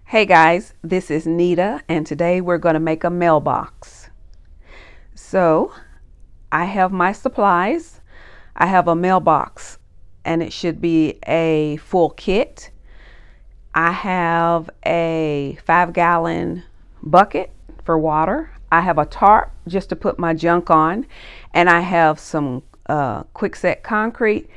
Hey guys, this is Nita, and today we're going to make a mailbox. So I have my supplies. I have a mailbox, and it should be a full kit. I have a 5-gallon bucket for water. I have a tarp just to put my junk on, and I have some quickset concrete,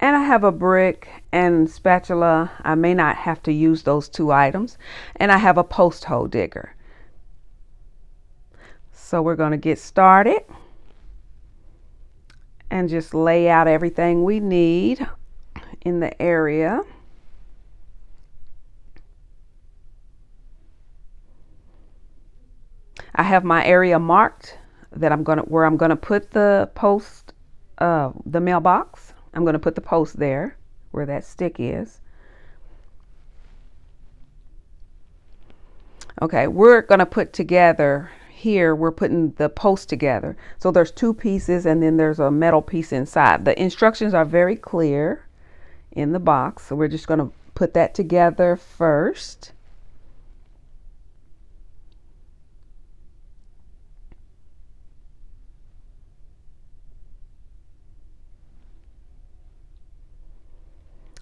and I have a brick and spatula. I may not have to use those two items, and I have a post hole digger. So we're going to get started and just lay out everything we need in the area. I have my area marked that where I'm gonna put the the mailbox. I'm gonna put the post there where that stick is. Okay, we're gonna put together here. We're putting the post together. So there's two pieces, and then there's a metal piece inside. The instructions are very clear in the box, so we're just gonna put that together first.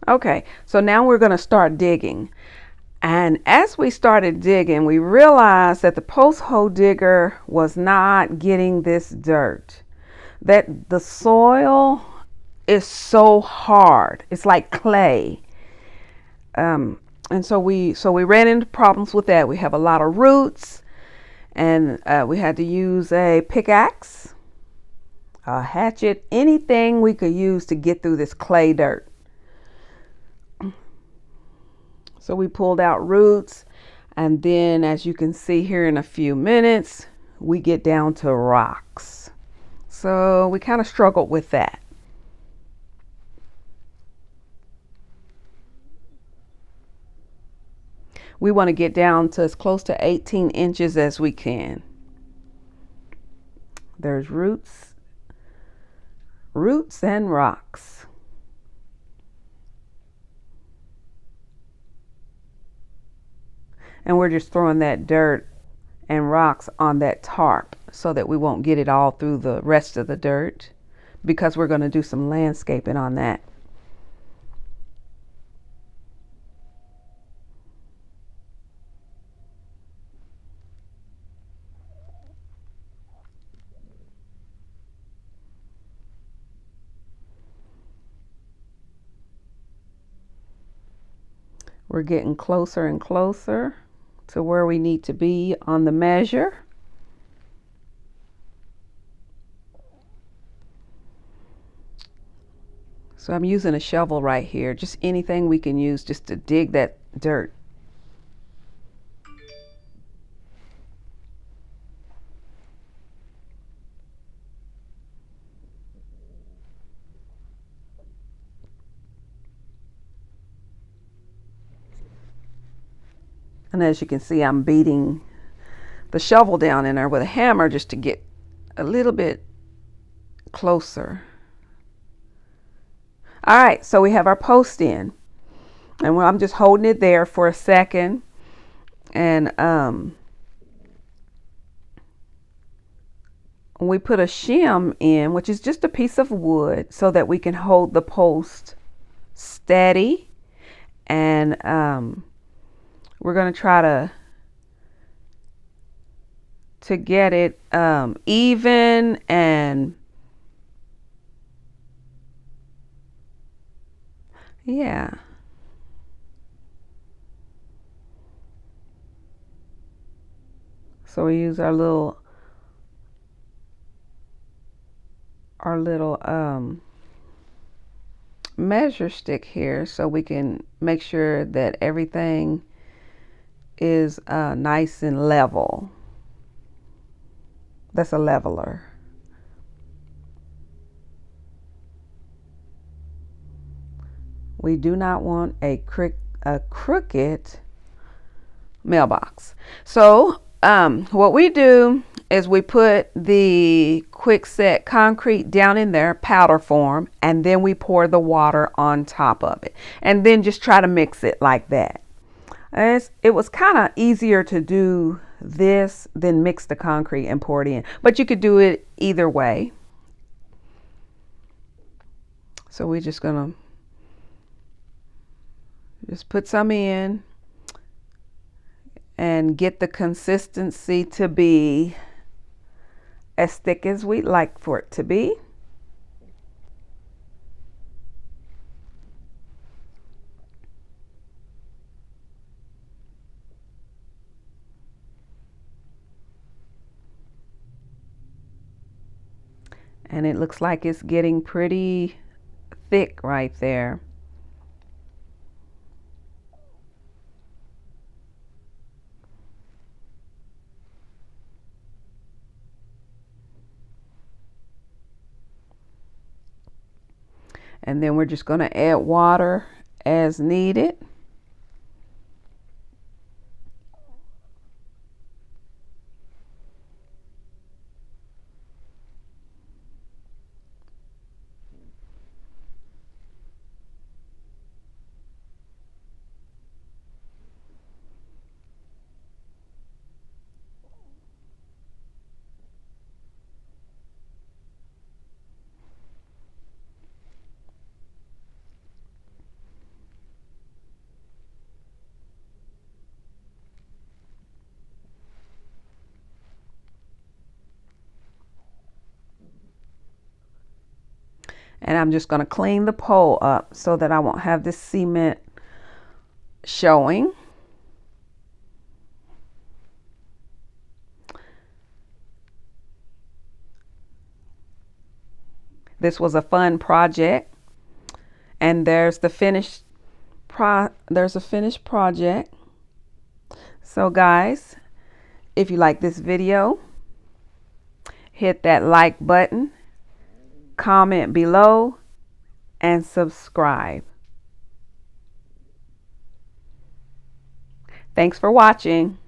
Okay, so now we're going to start digging. And as we started digging, we realized that the post hole digger was not getting this dirt. That the soil is so hard. It's like clay. And so we ran into problems with that. We have a lot of roots, and we had to use a pickaxe, a hatchet, anything we could use to get through this clay dirt. So we pulled out roots, and then as you can see here in a few minutes, we get down to rocks. So we kind of struggled with that. We want to get down to as close to 18 inches as we can. There's roots and rocks. And we're just throwing that dirt and rocks on that tarp so that we won't get it all through the rest of the dirt, because we're going to do some landscaping on that. We're getting closer and closer to where we need to be on the measure. So I'm using a shovel right here, just anything we can use just to dig that dirt. And as you can see, I'm beating the shovel down in there with a hammer just to get a little bit closer. All right, so we have our post in, and I'm just holding it there for a second, and we put a shim in, which is just a piece of wood, so that we can hold the post steady, and we're going to try to get it even and yeah. So we use our little measure stick here so we can make sure that everything is nice and level. That's a leveler. We do not want a crooked mailbox. So what we do is we put the quickset concrete down in there, powder form, and then we pour the water on top of it, and then just try to mix it like that. It was kind of easier to do this than mix the concrete and pour it in, but you could do it either way. So we're just gonna just put some in and get the consistency to be as thick as we'd like for it to be. And it looks like it's getting pretty thick right there. And then we're just going to add water as needed. And I'm just going to clean the pole up so that I won't have this cement showing. This was a fun project, and there's a finished project. So guys, if you like this video, hit that like button, comment below, and subscribe. Thanks for watching.